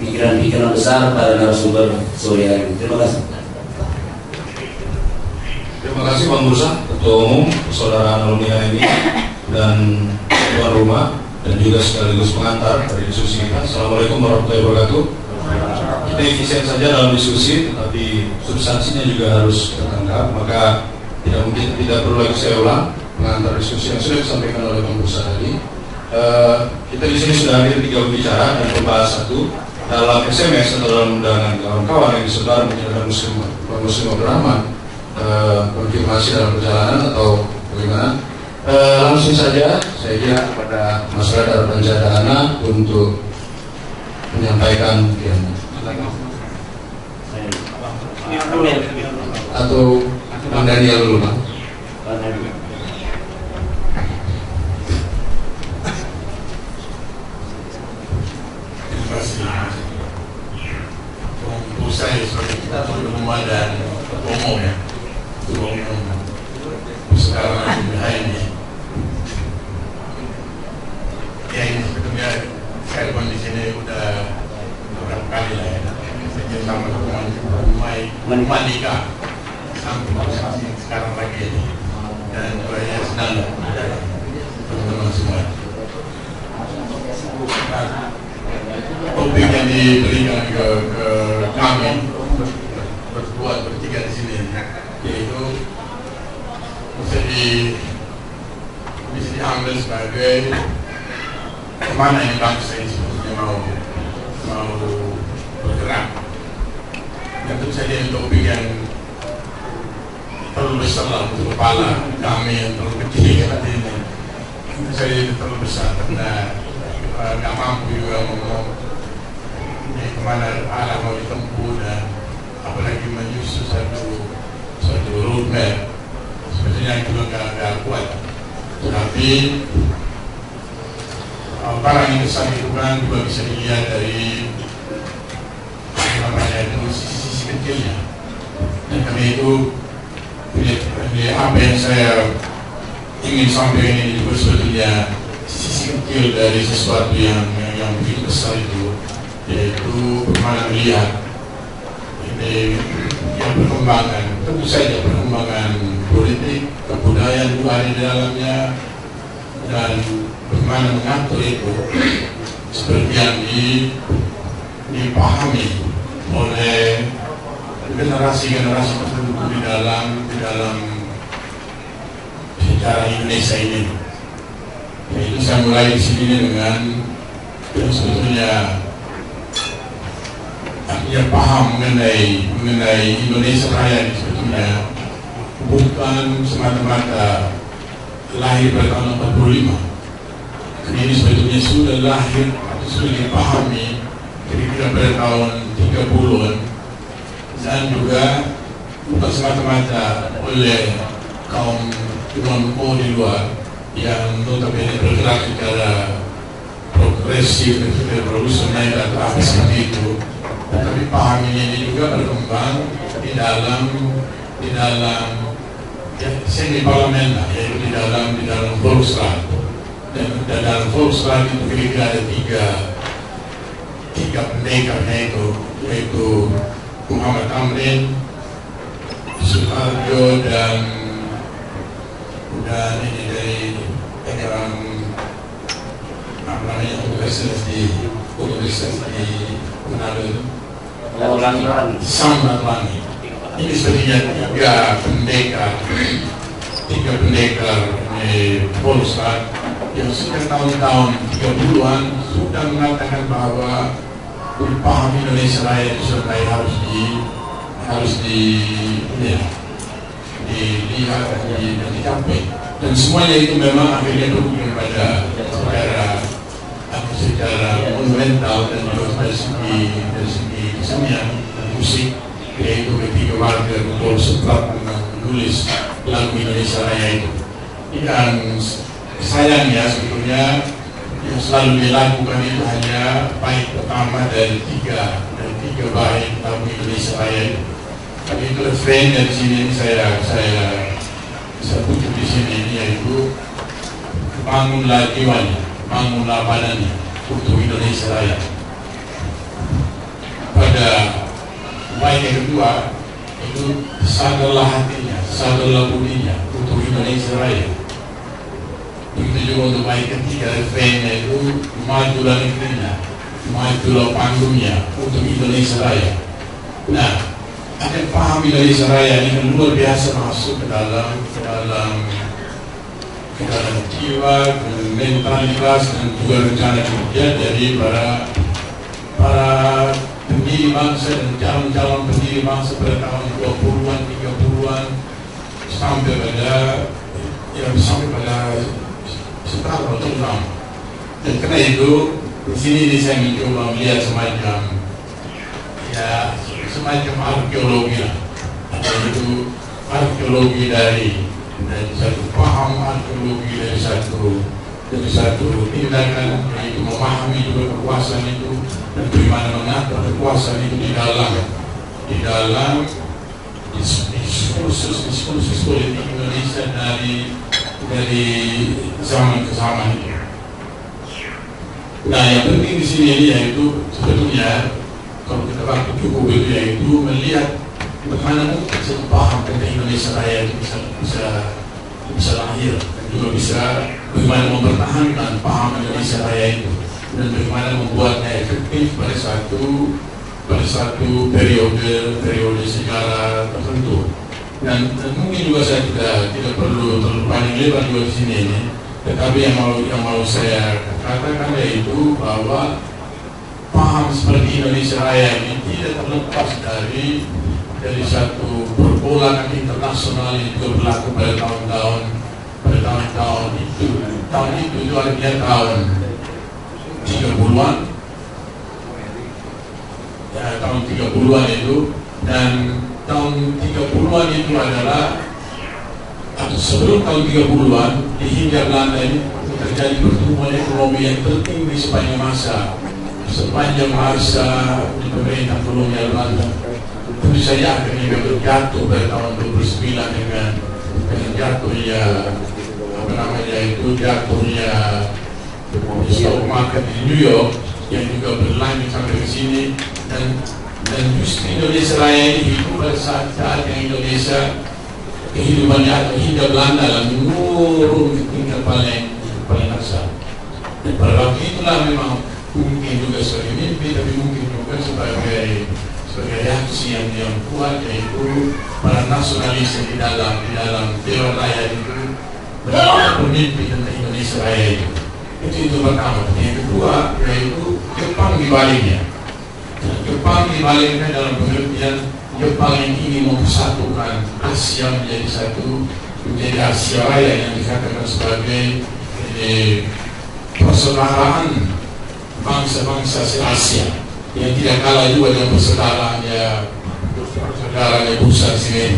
pikiran-pikiran besar pada narasumber sore hari ini. Terima kasih. Terima kasih Bang Bursa, Ketua Umum Persaudaraan Alumni HMI dan tuan rumah dan juga sekaligus pengantar dari diskusi kita. Assalamualaikum warahmatullahi wabarakatuh. Kita efisien saja dalam diskusi, tetapi substansinya juga harus tertangkap. Maka tidak perlu lagi saya ulang pengantar diskusi yang sudah disampaikan oleh Bang Bursa tadi. Kita di sini sudah hadir 3 pembicara dan pembahas satu dalam SMS atau dalam undangan kawan-kawan yang disebar menjadi Muslim Abdurrahman. Konfirmasi dalam perjalanan atau bagaimana? Langsung saja saya kira kepada Mas Radar dan Jadana untuk menyampaikan atau Bang Daniel dulu, Bang. Terima kasih. Saya sebagai kita rumah dan umum ya. Sekarang ini ya ini sebetulnya saya di sini udah beberapa kali lah ya, saya sama teman nikah sampai sekarang lagi ini, dan saya senang teman-teman semua. Topik yang diberikan ke kami bertiga di sini, yaitu bisa diambil sebagai kemana ini bangsa ini sebetulnya mau bergerak. Dan tentu saja ini topik yang terlalu besar lah untuk kepala kami yang terlalu kecil seperti ini. Tentu saja ini terlalu besar karena nggak mampu juga ngomong kemana arah mau ditempuh, dan apalagi menyusun satu roadmap. Sebetulnya itu nggak kuat, tapi barang yang besar itu kan juga bisa dilihat dari sisi kecilnya. Dan karena itu apa yang saya ingin sampaikan ini juga sebetulnya sisi kecil dari sesuatu yang begitu besar itu, yaitu bagaimana melihat yang perkembangan, tentu saja perkembangan politik, kebudayaan juga ada di dalamnya, dan bagaimana mengatur itu seperti yang dipahami oleh generasi-generasi tertentu di dalam sejarah Indonesia ini. Itu saya mulai di sini dengan sebetulnya artinya paham mengenai Indonesia Raya ini sebetulnya bukan semata-mata lahir pada tahun 45. Ini sebetulnya sudah lahir atau sudah dipahami kira-kira pada tahun 30-an, dan juga bukan semata-mata oleh kaum non-O di luar yang notabene bergerak secara progresif dan secara revolusioner atau apa seperti itu, tapi pahaminya ini juga berkembang di dalam semi parlemen lah, yaitu di dalam Volksraad. Dan dalam Volksraad itu kira-kira ada tiga pendekarnya itu, yaitu Muhammad Tamrin, Soeharto, dan ini dari apa namanya universitas di Manado itu, Samratulangi. Ini sebenarnya tiga pendekar Volksraad yang sudah tahun-tahun 30-an sudah mengatakan bahwa paham Indonesia Raya itu sebenarnya harus dilihat dan dicapai, dan semuanya itu memang akhirnya berhubung pada secara monumental dan juga dari segi kesenian dan musik, yaitu ketika warga kumpul sempat menulis lagu Indonesia Raya itu. Dan sayangnya sebetulnya yang selalu dilakukan itu hanya bait pertama dari tiga bait lagu Indonesia Raya itu. Tapi itu refrainnya di sini saya kutip di sini, yaitu bangunlah jiwanya, bangunlah badannya untuk Indonesia Raya. pada baik yang kedua itu sadarlah hatinya, sadarlah budinya untuk Indonesia Raya. Begitu juga untuk baik ketiga refrainnya itu majulah negerinya, majulah panggungnya untuk Indonesia Raya. Nah, akan paham Indonesia Raya ini kan luar biasa masuk ke dalam jiwa, dan mentalitas dan juga rencana kerja dari para pendiri bangsa dan calon-calon pendiri bangsa pada tahun 20-an, 30-an sampai pada sekarang atau enam. Dan karena itu di sini saya mencoba melihat semacam arkeologi lah, yaitu arkeologi dari satu paham, arkeologi dari satu tindakan, yaitu memahami juga kekuasaan itu dan bagaimana mengatur kekuasaan itu di dalam diskursus politik Indonesia dari zaman ke zaman itu. Nah, yang penting di sini yaitu sebetulnya kalau kita waktu cukup itu yaitu melihat bagaimana kita paham tentang Indonesia Raya itu bisa lahir dan juga bisa bagaimana mempertahankan paham Indonesia Raya itu dan bagaimana membuatnya efektif pada satu periode sejarah tertentu. Dan mungkin juga saya tidak perlu terlalu panjang lebar juga di sini ini, tetapi yang mau saya katakan yaitu bahwa paham seperti Indonesia Raya ini tidak terlepas dari satu pergolakan internasional yang juga berlaku pada tahun-tahun itu. Tahun itu artinya tahun 30-an, ya, tahun 30-an itu, dan tahun 30-an itu adalah atau sebelum tahun 30-an di Hindia Belanda ini terjadi pertumbuhan ekonomi yang penting di sepanjang masa di pemerintah kolonial Belanda. Tentu saja akhirnya jatuh pada tahun 29 dengan jatuhnya stock market di New York yang juga berlanjut sampai ke sini, dan justru Indonesia Raya ini hidup pada saat yang Indonesia kehidupannya atau Hindia Belanda lah menurun ke tingkat paling dasar. Dan pada waktu itulah memang mungkin juga sebagai mimpi, tapi mungkin juga sebagai reaksi yang kuat, yaitu para nasionalis di dalam Dewan Raya itu bermimpi tentang Indonesia Raya itu. Itu pertama. Yang kedua yaitu Jepang di baliknya. Jepang di baliknya dalam pengertian Jepang yang ingin mempersatukan Asia menjadi Asia Raya yang dikatakan sebagai persaudaraan bangsa-bangsa se-Asia yang tidak kalah juga dengan persaudaraannya Bursa sini.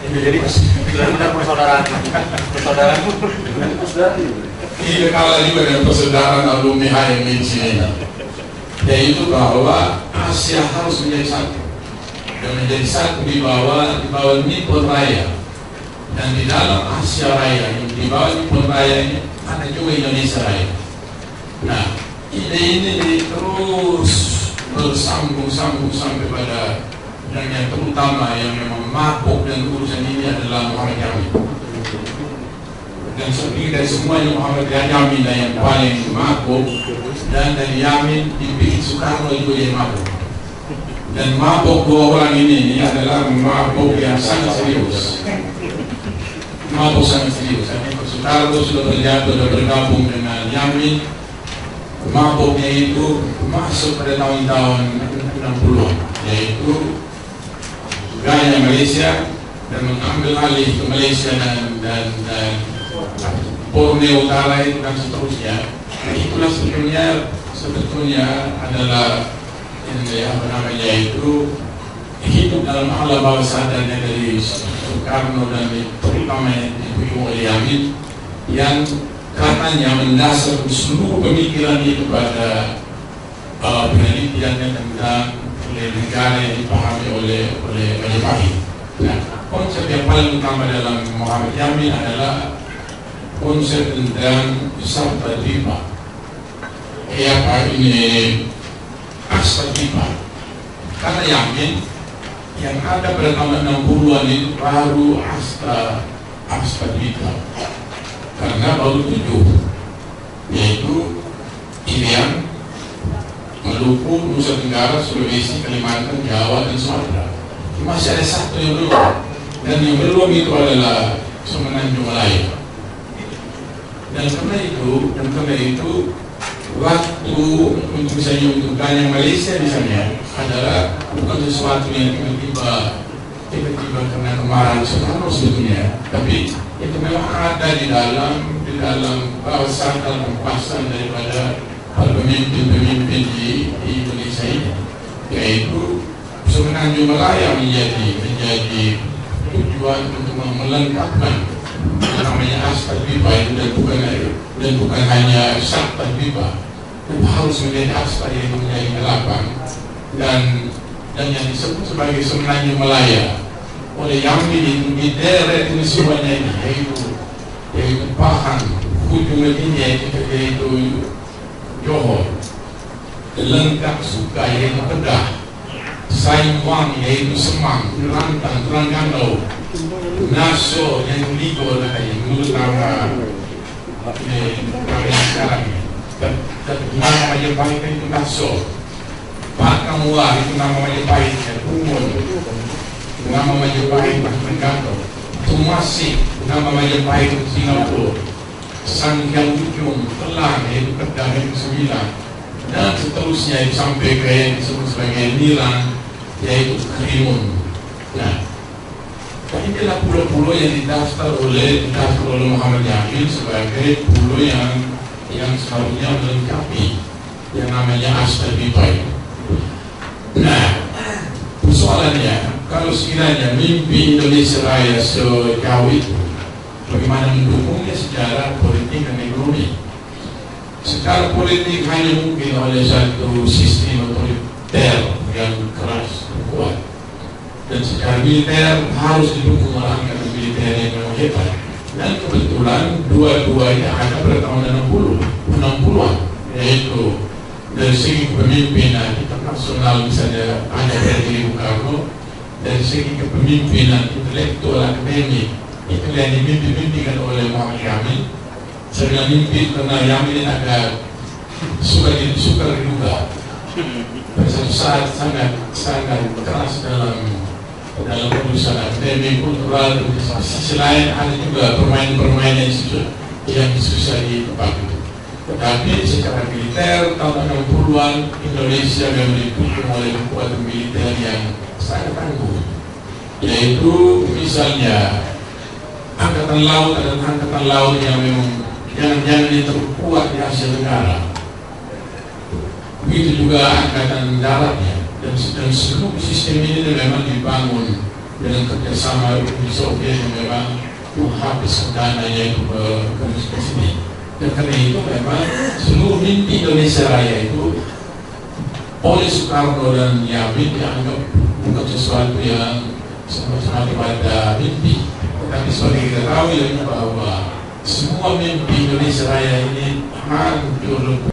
Jadi benar persaudaraan. Tidak kalah juga dengan persaudaraan alumni HMI sini. Yaitu bahwa Asia harus menjadi satu dan menjadi satu di bawah Nippon Raya, dan di dalam Asia Raya yang di bawah Nippon Raya ini ada juga Indonesia Raya. Nah, ide ini terus bersambung sampai pada yang terutama yang memang mabuk dan urusan ini adalah Muhammad Yamin. Dan seperti dari semuanya Muhammad Yamin yang paling mabuk, dan dari Yamin dibikin Soekarno juga yang mabuk. Dan mabuk dua orang ini adalah mabuk yang sangat serius. Mabuk sangat serius. Soekarno sudah bergabung dengan Yamin. Mabuknya itu masuk pada tahun-tahun 60-an, yaitu gaya Malaysia dan mengambil alih ke Malaysia dan Borneo Utara itu dan seterusnya. Nah, itulah sebetulnya adalah itu hidup dalam alam bawah sadarnya dari Soekarno dan terutama Ibu Yamin yang katanya mendasar seluruh pemikiran itu pada penelitiannya tentang negara yang dipahami oleh Majapahit. Nah, konsep yang paling utama dalam Muhammad Yamin adalah konsep tentang Sabta Dripa. Ini aspal pipa. Karena yakin yang ada pada tahun 60-an itu baru aspal pipa. Karena baru 7, yaitu Irian, Maluku, Nusa Tenggara, Sulawesi, Kalimantan, Jawa, dan Sumatera. Masih ada satu yang belum, dan yang belum itu adalah Semenanjung Malaya. Dan karena itu waktu untuk misalnya untuk yang Malaysia misalnya adalah bukan sesuatu yang tiba-tiba karena kemarahan Soekarno sebetulnya, tapi itu memang ada di dalam bawah dalam pembahasan daripada para pemimpin di Indonesia ini, yaitu Semenanjung Malaya menjadi tujuan untuk melengkapkan namanya aspal pipa itu, dan bukan hanya aspal pipa, itu harus menjadi aspal yang menjadi 8 dan yang disebut sebagai Semenanjung Malaya oleh Yambi itu dideret ini semuanya ini, yaitu Pahang, ujung lebinya yaitu Johor, Lengkap Suka yaitu Kedah, Saiwang yaitu Semang, Rantang, Terengganu, Naso yang Ligo menurut nama yang sekarang ini, dan nama Majapahit itu Naso, Pakamua itu nama Majapahit, Umur nama Majapahit Terengganu, Tumasi nama Majapahit Singapura, Sangkyang Ujung, Telang yaitu Kedah yaitu 9, dan seterusnya sampai ke yang disebut sebagai Nilang yaitu Karimun. Nah, inilah pulau-pulau yang didaftar oleh Muhammad Yamin sebagai pulau yang seharusnya melengkapi yang namanya aspal pipa itu. Nah, persoalannya kalau sekiranya mimpi Indonesia Raya sejauh itu, bagaimana mendukungnya secara politik dan ekonomi? Secara politik hanya mungkin oleh satu sistem otoriter yang keras kuat, dan secara militer harus didukung oleh angkatan militer yang memang hebat, dan kebetulan dua-duanya ada pada tahun 60-an, yaitu dari segi kepemimpinan internasional misalnya ada dari Bung Karno, dari segi kepemimpinan intelektual akademik itu yang dimimpi-mimpikan oleh Muhammad Yamin. Saya mimpi karena Yamin agak suka diduga. Pada suatu saat sangat keras dalam urusan akademik, kultural, dan sisi lain ada juga permainan yang susah ditebak. Tetapi secara militer tahun 60-an Indonesia memang didukung oleh kekuatan militer yang sangat tangguh, yaitu misalnya angkatan laut yang memang jangan-jangan yang terkuat di Asia Tenggara. Begitu juga angkatan daratnya, dan seluruh sistem ini memang dibangun dengan kerjasama Uni Soviet yang memang menghabiskan dananya itu ke sini. Dan karena itu memang seluruh mimpi Indonesia Raya itu oleh Soekarno dan Yamin dianggap bukan sesuatu yang semacam pada mimpi. Tapi seperti kita tahu bahwa semua mimpi Indonesia Raya ini hancur